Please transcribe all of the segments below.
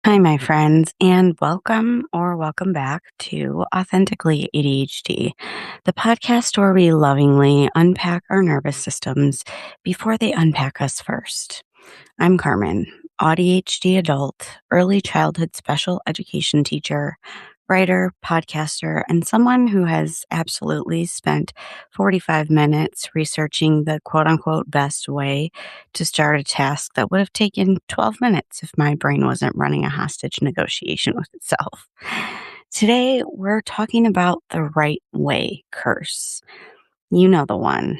Hi, my friends, and welcome back to Authentically ADHD, the podcast where we lovingly unpack our nervous systems before they unpack us first. I'm Carmen, AuDHD adult, early childhood special education teacher, writer, podcaster, and someone who has absolutely spent 45 minutes researching the quote unquote best way to start a task that would have taken 12 minutes if my brain wasn't running a hostage negotiation with itself. Today, we're talking about the right way curse. You know the one,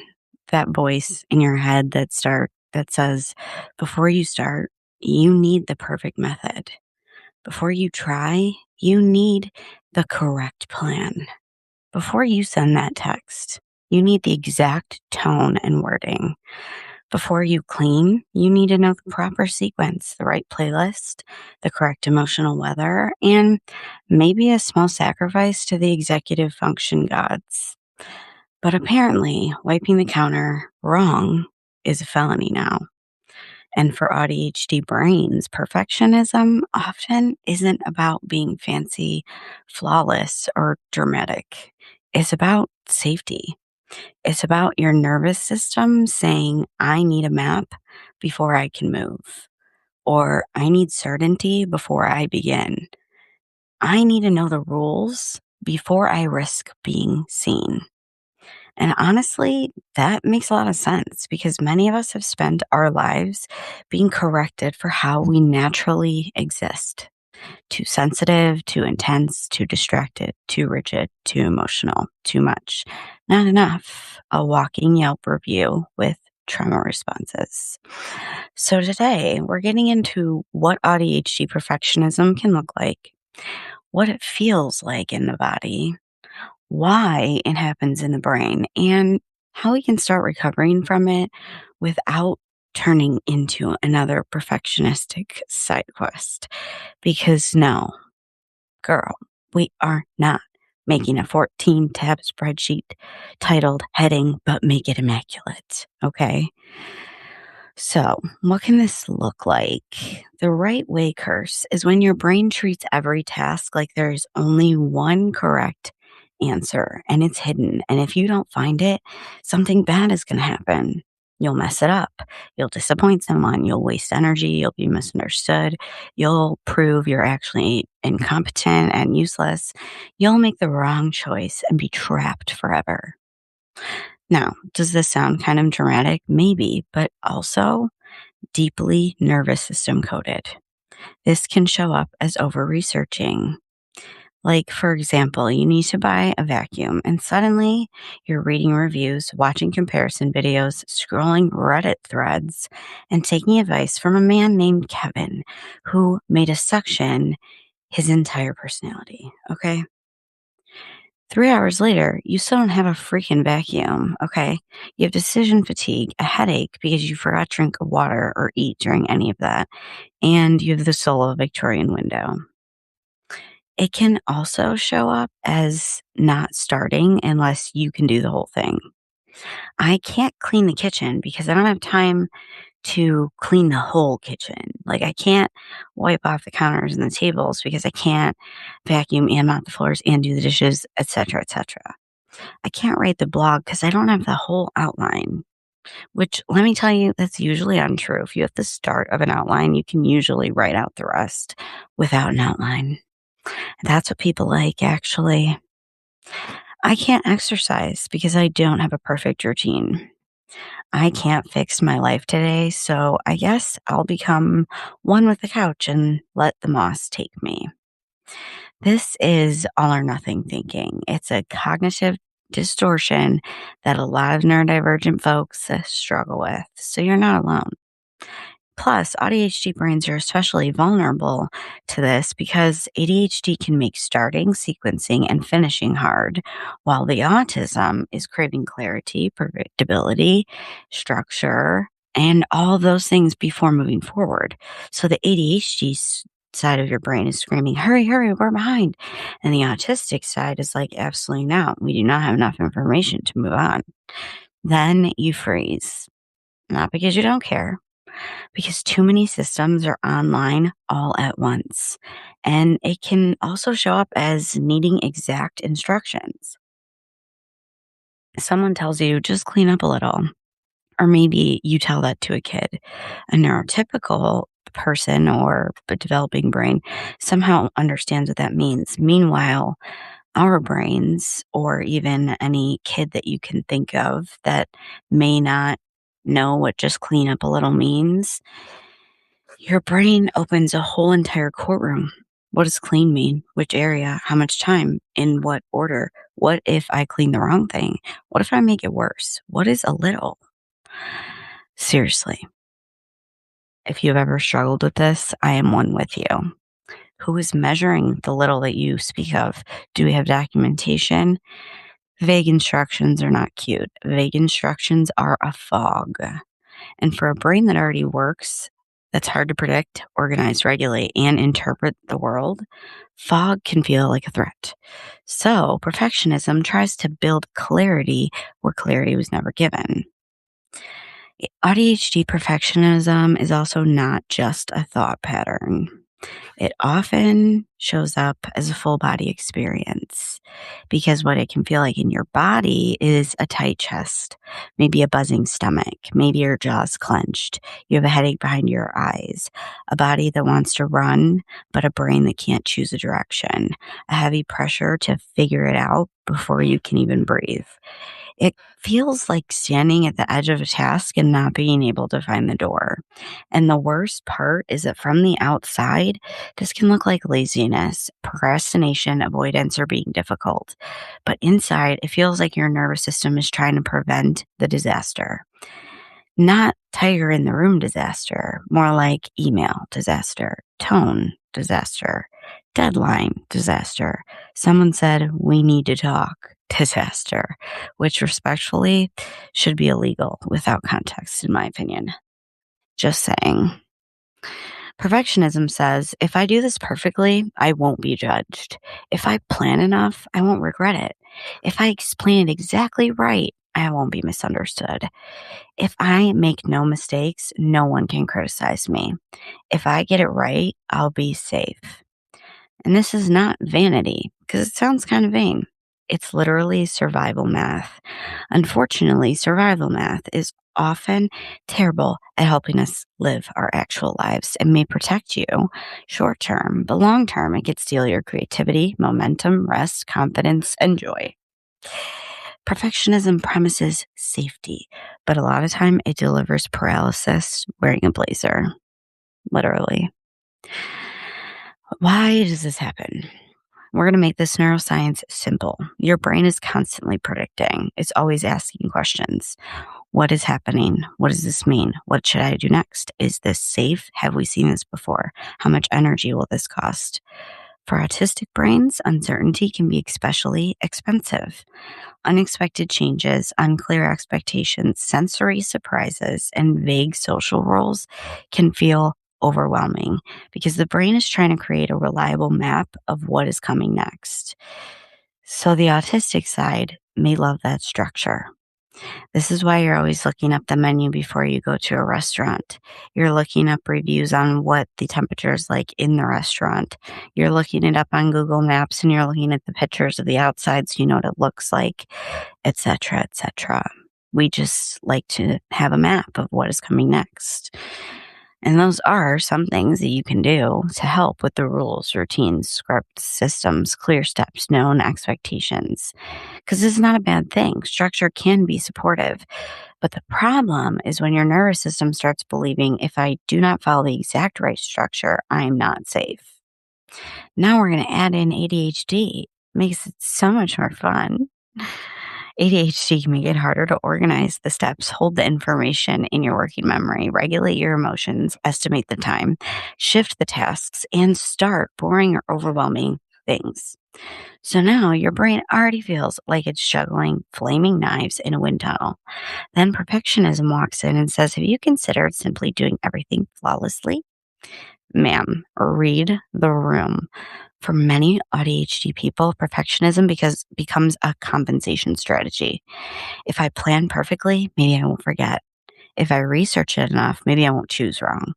that voice in your head that says before you start, you need the perfect method. Before you try, you need the correct plan. Before you send that text, you need the exact tone and wording. Before you clean, you need to know the proper sequence, the right playlist, the correct emotional weather, and maybe a small sacrifice to the executive function gods. But apparently, wiping the counter wrong is a felony now. And for AuDHD brains, perfectionism often isn't about being fancy, flawless, or dramatic. It's about safety. It's about your nervous system saying, I need a map before I can move, or I need certainty before I begin. I need to know the rules before I risk being seen. And honestly, that makes a lot of sense because many of us have spent our lives being corrected for how we naturally exist. Too sensitive, too intense, too distracted, too rigid, too emotional, too much, not enough. A walking Yelp review with trauma responses. So today we're getting into what AuDHD perfectionism can look like, what it feels like in the body, why it happens in the brain, and how we can start recovering from it without turning into another perfectionistic side quest. Because no, girl, we are not making a 14 tab spreadsheet titled heading, but make it immaculate. Okay. So, what can this look like? The right way curse is when your brain treats every task like there is only one correct answer and it's hidden. And if you don't find it, something bad is going to happen. You'll mess it up. You'll disappoint someone. You'll waste energy. You'll be misunderstood. You'll prove you're actually incompetent and useless. You'll make the wrong choice and be trapped forever. Now, does this sound kind of dramatic? Maybe, but also deeply nervous system coded. This can show up as over researching. Like, for example, you need to buy a vacuum and suddenly you're reading reviews, watching comparison videos, scrolling Reddit threads, and taking advice from a man named Kevin who made a suction his entire personality. Okay. 3 hours later, you still don't have a freaking vacuum, okay? You have decision fatigue, a headache because you forgot to drink water or eat during any of that, and you have the soul of a Victorian window. It can also show up as not starting unless you can do the whole thing. I can't clean the kitchen because I don't have time to clean the whole kitchen. Like, I can't wipe off the counters and the tables because I can't vacuum and mop the floors and do the dishes, etc., etc. I can't write the blog because I don't have the whole outline, which let me tell you, that's usually untrue. If you have the start of an outline, you can usually write out the rest without an outline. That's what people like, actually. I can't exercise because I don't have a perfect routine. I can't fix my life today, so I guess I'll become one with the couch and let the moss take me. This is all or nothing thinking. It's a cognitive distortion that a lot of neurodivergent folks struggle with. So you're not alone. Plus, AuDHD brains are especially vulnerable to this because ADHD can make starting, sequencing, and finishing hard, while the autism is craving clarity, predictability, structure, and all those things before moving forward. So the ADHD side of your brain is screaming, hurry, hurry, we're behind. And the autistic side is like, absolutely not. We do not have enough information to move on. Then you freeze. Not because you don't care, because too many systems are online all at once. And it can also show up as needing exact instructions. Someone tells you, just clean up a little. Or maybe you tell that to a kid. A neurotypical person or a developing brain somehow understands what that means. Meanwhile, our brains, or even any kid that you can think of that may not know what just clean up a little means, your brain opens a whole entire courtroom. What does clean mean? Which area? How much time? In what order? What if I clean the wrong thing? What if I make it worse? What is a little? Seriously, if you've ever struggled with this, I am one with you. Who is measuring the little that you speak of? Do we have documentation? Vague instructions are not cute. Vague instructions are a fog. And for a brain that already works, that's hard to predict, organize, regulate, and interpret the world, fog can feel like a threat. So perfectionism tries to build clarity where clarity was never given. AuDHD perfectionism is also not just a thought pattern. It often shows up as a full body experience because what it can feel like in your body is a tight chest, maybe a buzzing stomach, maybe your jaw's clenched, you have a headache behind your eyes, a body that wants to run, but a brain that can't choose a direction, a heavy pressure to figure it out before you can even breathe. It feels like standing at the edge of a task and not being able to find the door. And the worst part is that from the outside, this can look like laziness, procrastination, avoidance, or being difficult. But inside, it feels like your nervous system is trying to prevent the disaster. Not tiger in the room disaster, more like email disaster, tone disaster, deadline disaster. Someone said, we need to talk disaster, which respectfully should be illegal without context, in my opinion. Just saying. Perfectionism says, if I do this perfectly, I won't be judged. If I plan enough, I won't regret it. If I explain it exactly right, I won't be misunderstood. If I make no mistakes, no one can criticize me. If I get it right, I'll be safe. And this is not vanity, because it sounds kind of vain. It's literally survival math. Unfortunately, survival math is often terrible at helping us live our actual lives and may protect you short term, but long term, it could steal your creativity, momentum, rest, confidence, and joy. Perfectionism promises safety, but a lot of time it delivers paralysis wearing a blazer. Literally. Why does this happen? We're going to make this neuroscience simple. Your brain is constantly predicting. It's always asking questions. What is happening? What does this mean? What should I do next? Is this safe? Have we seen this before? How much energy will this cost? For autistic brains, uncertainty can be especially expensive. Unexpected changes, unclear expectations, sensory surprises, and vague social roles can feel overwhelming because the brain is trying to create a reliable map of what is coming next. So the autistic side may love that structure. This is why you're always looking up the menu before you go to a restaurant. You're looking up reviews on what the temperature is like in the restaurant. You're looking it up on Google Maps and you're looking at the pictures of the outside so you know what it looks like, etc., etc. We just like to have a map of what is coming next. And those are some things that you can do to help with the rules, routines, scripts, systems, clear steps, known expectations. Because this is not a bad thing. Structure can be supportive. But the problem is when your nervous system starts believing if I do not follow the exact right structure, I'm not safe. Now we're going to add in ADHD. Makes it so much more fun. ADHD can make it harder to organize the steps, hold the information in your working memory, regulate your emotions, estimate the time, shift the tasks, and start boring or overwhelming things. So now your brain already feels like it's juggling flaming knives in a wind tunnel. Then perfectionism walks in and says, have you considered simply doing everything flawlessly? Ma'am, read the room. For many AuDHD people, perfectionism becomes a compensation strategy. If I plan perfectly, maybe I won't forget. If I research it enough, maybe I won't choose wrong.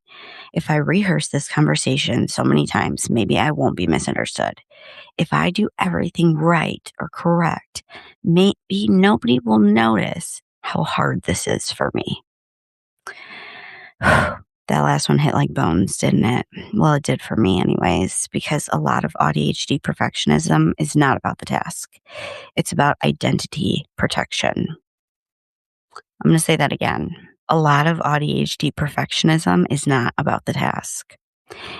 If I rehearse this conversation so many times, maybe I won't be misunderstood. If I do everything right or correct, maybe nobody will notice how hard this is for me. That last one hit like bones, didn't it? Well, it did for me, anyways, because a lot of AuDHD perfectionism is not about the task. It's about identity protection. I'm going to say that again. A lot of AuDHD perfectionism is not about the task.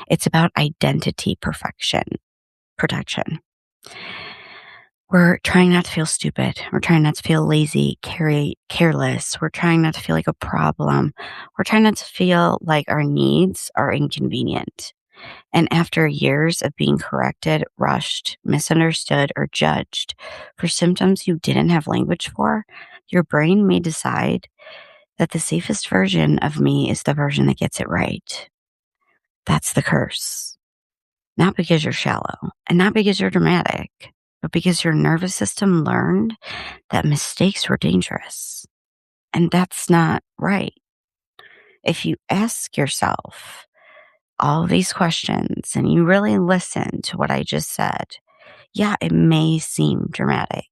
It's about identity protection. We're trying not to feel stupid. We're trying not to feel lazy, careless. We're trying not to feel like a problem. We're trying not to feel like our needs are inconvenient. And after years of being corrected, rushed, misunderstood, or judged for symptoms you didn't have language for, your brain may decide that the safest version of me is the version that gets it right. That's the curse. Not because you're shallow and not because you're dramatic, but because your nervous system learned that mistakes were dangerous. And that's not right. If you ask yourself all of these questions and you really listen to what I just said, yeah, it may seem dramatic,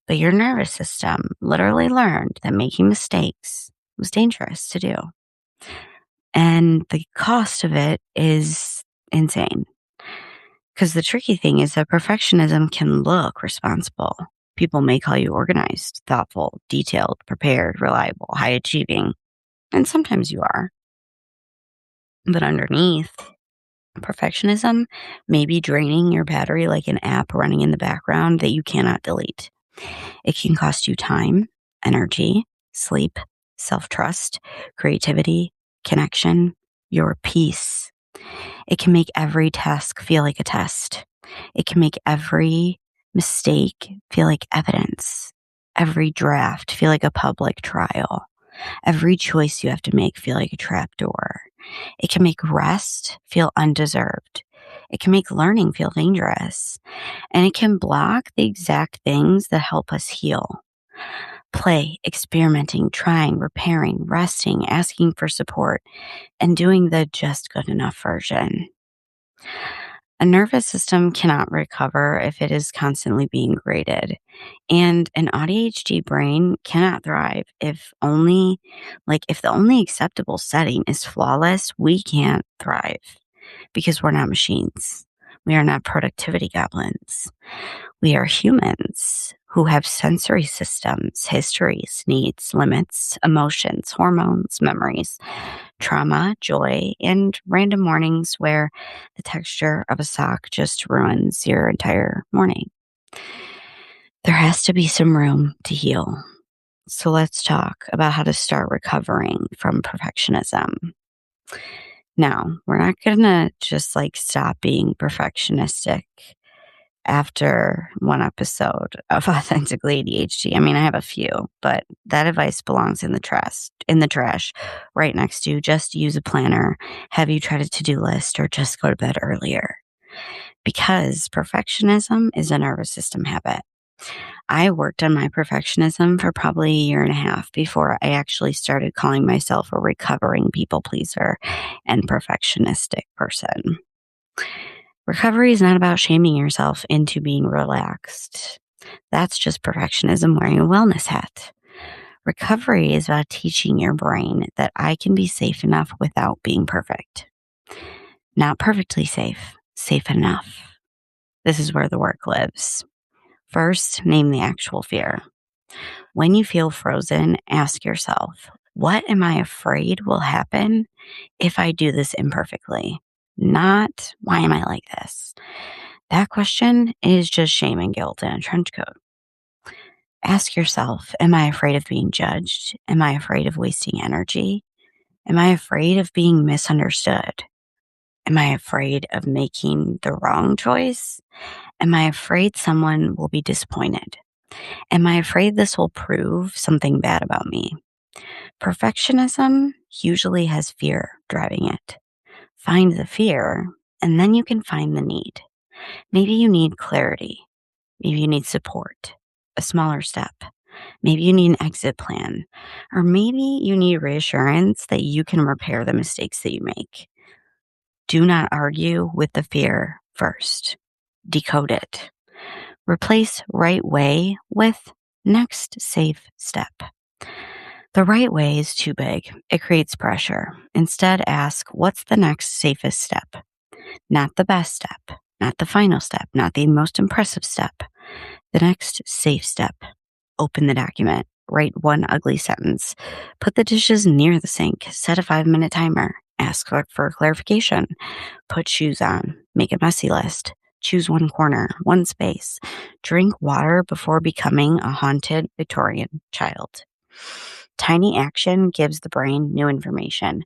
but your nervous system literally learned that making mistakes was dangerous to do. And the cost of it is insane. Because the tricky thing is that perfectionism can look responsible. People may call you organized, thoughtful, detailed, prepared, reliable, high achieving. And sometimes you are. But underneath, perfectionism may be draining your battery like an app running in the background that you cannot delete. It can cost you time, energy, sleep, self-trust, creativity, connection, your peace. It can make every task feel like a test. It can make every mistake feel like evidence. Every draft feel like a public trial. Every choice you have to make feel like a trapdoor. It can make rest feel undeserved. It can make learning feel dangerous. And it can block the exact things that help us heal. Play, experimenting, trying, repairing, resting, asking for support, and doing the just good enough version. A nervous system cannot recover if it is constantly being graded. And an AuDHD brain cannot thrive if if the only acceptable setting is flawless, we can't thrive because we're not machines. We are not productivity goblins. We are humans who have sensory systems, histories, needs, limits, emotions, hormones, memories, trauma, joy, and random mornings where the texture of a sock just ruins your entire morning. There has to be some room to heal. So let's talk about how to start recovering from perfectionism. Now, we're not going to just stop being perfectionistic after one episode of Authentically ADHD. I mean, I have a few, but that advice belongs in the trash right next to just use a planner, have you tried a to-do list, or just go to bed earlier. Because perfectionism is a nervous system habit. I worked on my perfectionism for probably a year and a half before I actually started calling myself a recovering people pleaser and perfectionistic person. Recovery is not about shaming yourself into being relaxed. That's just perfectionism wearing a wellness hat. Recovery is about teaching your brain that I can be safe enough without being perfect. Not perfectly safe, safe enough. This is where the work lives. First, name the actual fear. When you feel frozen, ask yourself, what am I afraid will happen if I do this imperfectly? Not, why am I like this? That question is just shame and guilt in a trench coat. Ask yourself, am I afraid of being judged? Am I afraid of wasting energy? Am I afraid of being misunderstood? Am I afraid of making the wrong choice? Am I afraid someone will be disappointed? Am I afraid this will prove something bad about me? Perfectionism usually has fear driving it. Find the fear, and then you can find the need. Maybe you need clarity. Maybe you need support, a smaller step, Maybe you need an exit plan, or maybe you need reassurance that you can repair the mistakes that you make. Do not argue with the fear first. Decode it. Replace right way with next safe step. The right way is too big. It creates pressure. Instead, ask, what's the next safest step? Not the best step, not the final step, not the most impressive step. The next safe step. Open the document. Write one ugly sentence. Put the dishes near the sink. Set a 5-minute timer. Ask for clarification. Put shoes on. Make a messy list. Choose one corner, one space. Drink water before becoming a haunted Victorian child. Tiny action gives the brain new information.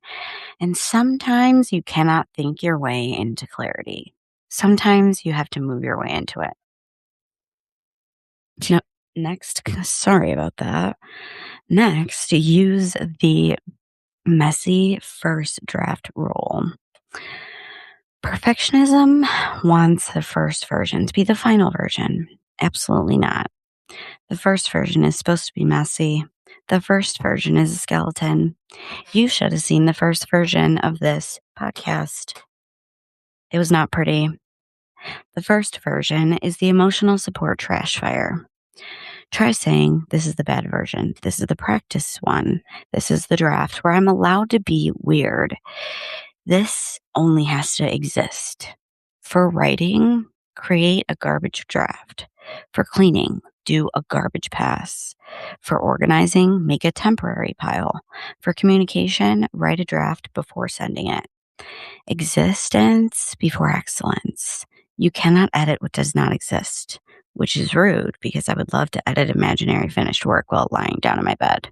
And sometimes you cannot think your way into clarity. Sometimes you have to move your way into it. No, next, sorry about that. Next, use the messy first draft rule. Perfectionism wants the first version to be the final version. Absolutely not. The first version is supposed to be messy. The first version is a skeleton. You should have seen the first version of this podcast. It was not pretty. The first version is the emotional support trash fire. Try saying, this is the bad version. This is the practice one. This is the draft where I'm allowed to be weird. This only has to exist. For writing, create a garbage draft. For cleaning, do a garbage pass. For organizing, make a temporary pile. For communication, write a draft before sending it. Existence before excellence. You cannot edit what does not exist, which is rude because I would love to edit imaginary finished work while lying down in my bed.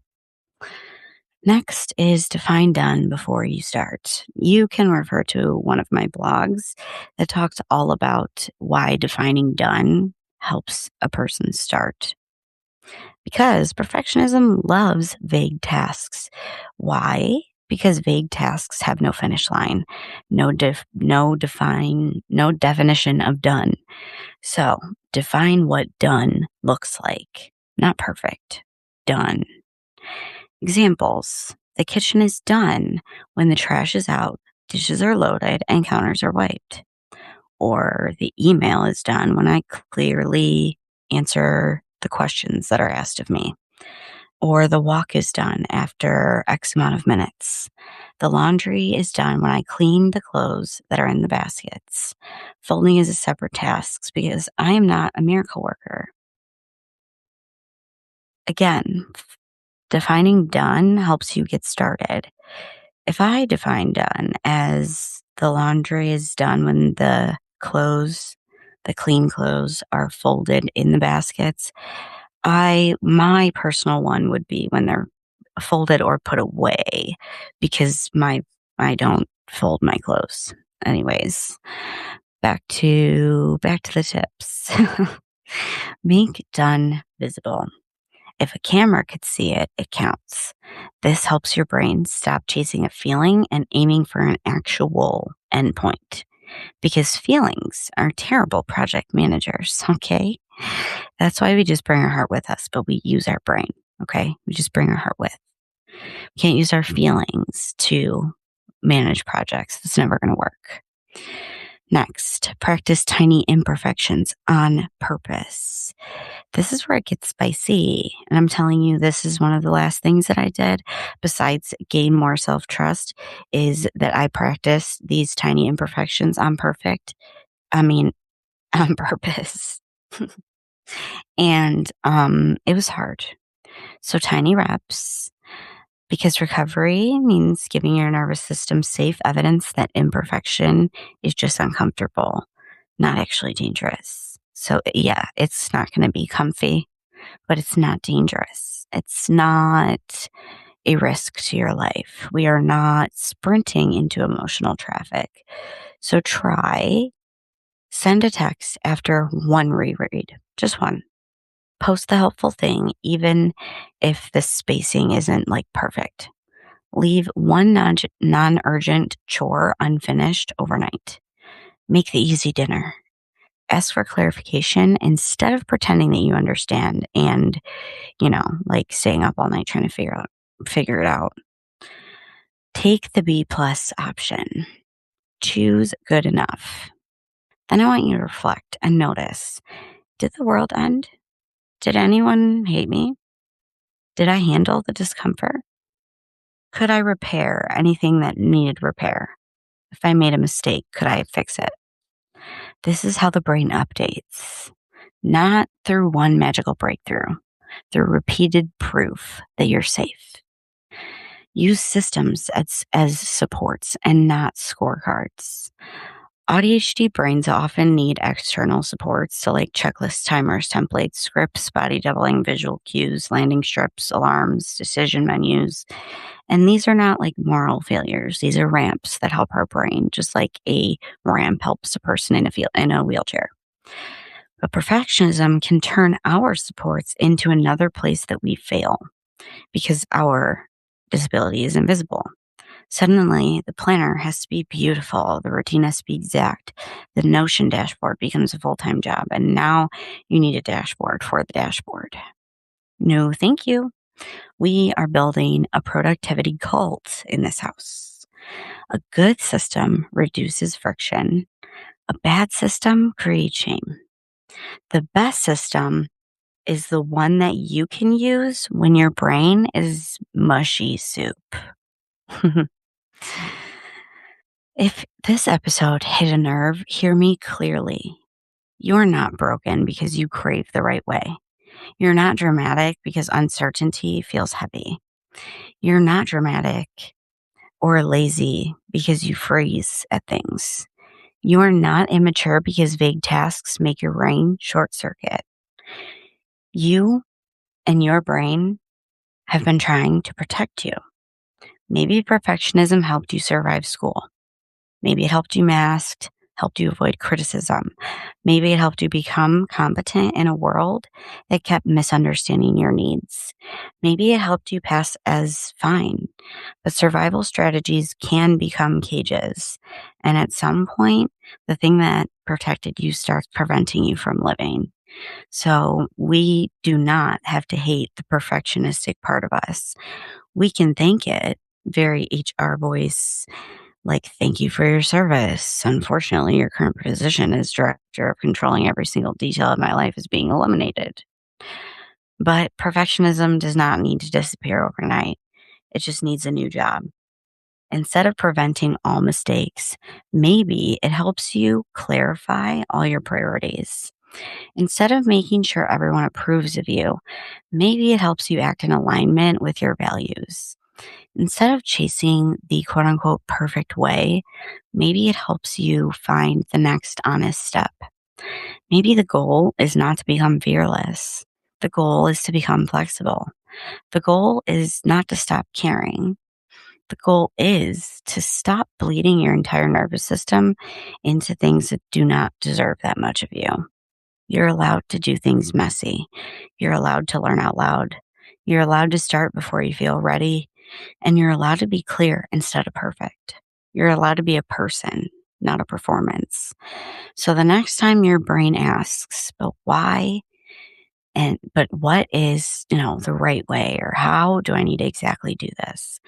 Next is define done before you start. You can refer to one of my blogs that talks all about why defining done helps a person start. Because perfectionism loves vague tasks. Why? Because vague tasks have no finish line, no definition of done. So define what done looks like, not perfect. Done. Examples. The kitchen is done when the trash is out, dishes are loaded, and counters are wiped. Or the email is done when I clearly answer the questions that are asked of me. Or the walk is done after X amount of minutes. The laundry is done when I clean the clothes that are in the baskets. Folding is a separate task because I am not a miracle worker. Again, defining done helps you get started. If I define done as the laundry is done when the clean clothes are folded in the baskets, my personal one would be when they're folded or put away because I don't fold my clothes. Anyways, back to the tips. Make done visible. If a camera could see it, it counts. This helps your brain stop chasing a feeling and aiming for an actual endpoint. Because feelings are terrible project managers, okay? That's why we just bring our heart with us, but we use our brain, okay? We just bring our heart with. We can't use our feelings to manage projects. It's never going to work. Next, practice tiny imperfections on purpose. This is where it gets spicy. And I'm telling you, this is one of the last things that I did besides gain more self-trust is that I practiced these tiny imperfections on purpose. And it was hard. So tiny reps, because recovery means giving your nervous system safe evidence that imperfection is just uncomfortable, not actually dangerous. So yeah, it's not going to be comfy, but it's not dangerous. It's not a risk to your life. We are not sprinting into emotional traffic. So send a text after one reread, just one. Post the helpful thing, even if the spacing isn't like perfect. Leave one non-urgent chore unfinished overnight. Make the easy dinner. Ask for clarification instead of pretending that you understand and, like staying up all night trying to figure it out. Take the B plus option. Choose good enough. Then I want you to reflect and notice, did the world end? Did anyone hate me? Did I handle the discomfort? Could I repair anything that needed repair? If I made a mistake, could I fix it? This is how the brain updates, not through one magical breakthrough, through repeated proof that you're safe. Use systems as supports and not scorecards. AuDHD brains often need external supports, so like checklists, timers, templates, scripts, body doubling, visual cues, landing strips, alarms, decision menus. And these are not like moral failures. These are ramps that help our brain, just like a ramp helps a person in a wheelchair. But perfectionism can turn our supports into another place that we fail because our disability is invisible. Suddenly, the planner has to be beautiful, the routine has to be exact, the Notion dashboard becomes a full-time job, and now you need a dashboard for the dashboard. No, thank you. We are building a productivity cult in this house. A good system reduces friction. A bad system creates shame. The best system is the one that you can use when your brain is mushy soup. If this episode hit a nerve, hear me clearly. You're not broken because you crave the right way. You're not dramatic because uncertainty feels heavy. You're not dramatic or lazy because you freeze at things. You are not immature because vague tasks make your brain short circuit. You and your brain have been trying to protect you. Maybe perfectionism helped you survive school. Maybe it helped you mask, helped you avoid criticism. Maybe it helped you become competent in a world that kept misunderstanding your needs. Maybe it helped you pass as fine. But survival strategies can become cages. And at some point, the thing that protected you starts preventing you from living. So we do not have to hate the perfectionistic part of us. We can thank it, very HR voice, like, thank you for your service. Unfortunately, your current position as director of controlling every single detail of my life is being eliminated. But perfectionism does not need to disappear overnight. It just needs a new job. Instead of preventing all mistakes, maybe it helps you clarify all your priorities. Instead of making sure everyone approves of you, maybe it helps you act in alignment with your values. Instead of chasing the quote unquote perfect way, maybe it helps you find the next honest step. Maybe the goal is not to become fearless. The goal is to become flexible. The goal is not to stop caring. The goal is to stop bleeding your entire nervous system into things that do not deserve that much of you. You're allowed to do things messy. You're allowed to learn out loud. You're allowed to start before you feel ready. And you're allowed to be clear instead of perfect. You're allowed to be a person, not a performance. So the next time your brain asks, but why? But what is, the right way, or how do I need to exactly do this?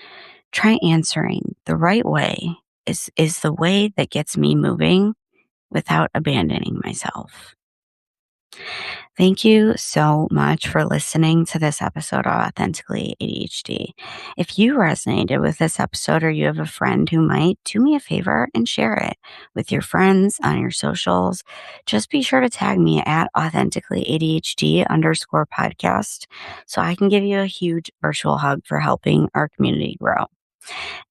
Try answering the right way is the way that gets me moving without abandoning myself. Thank you so much for listening to this episode of Authentically ADHD. If you resonated with this episode or you have a friend who might, do me a favor and share it with your friends on your socials. Just be sure to tag me at Authentically ADHD _podcast so I can give you a huge virtual hug for helping our community grow.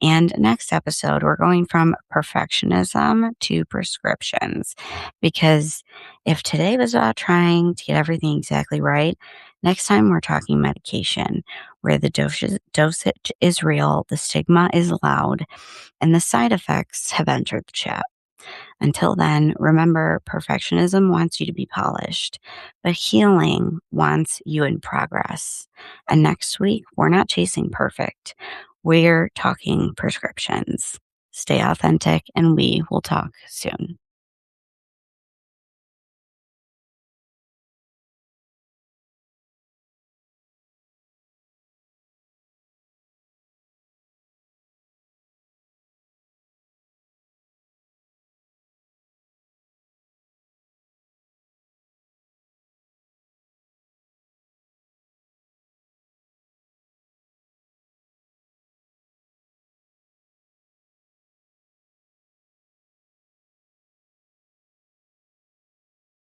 And next episode, we're going from perfectionism to prescriptions. Because if today was about trying to get everything exactly right, next time we're talking medication, where the dosage is real, the stigma is loud, and the side effects have entered the chat. Until then, remember, perfectionism wants you to be polished, but healing wants you in progress. And next week, we're not chasing perfect. We're talking prescriptions. Stay authentic, and we will talk soon.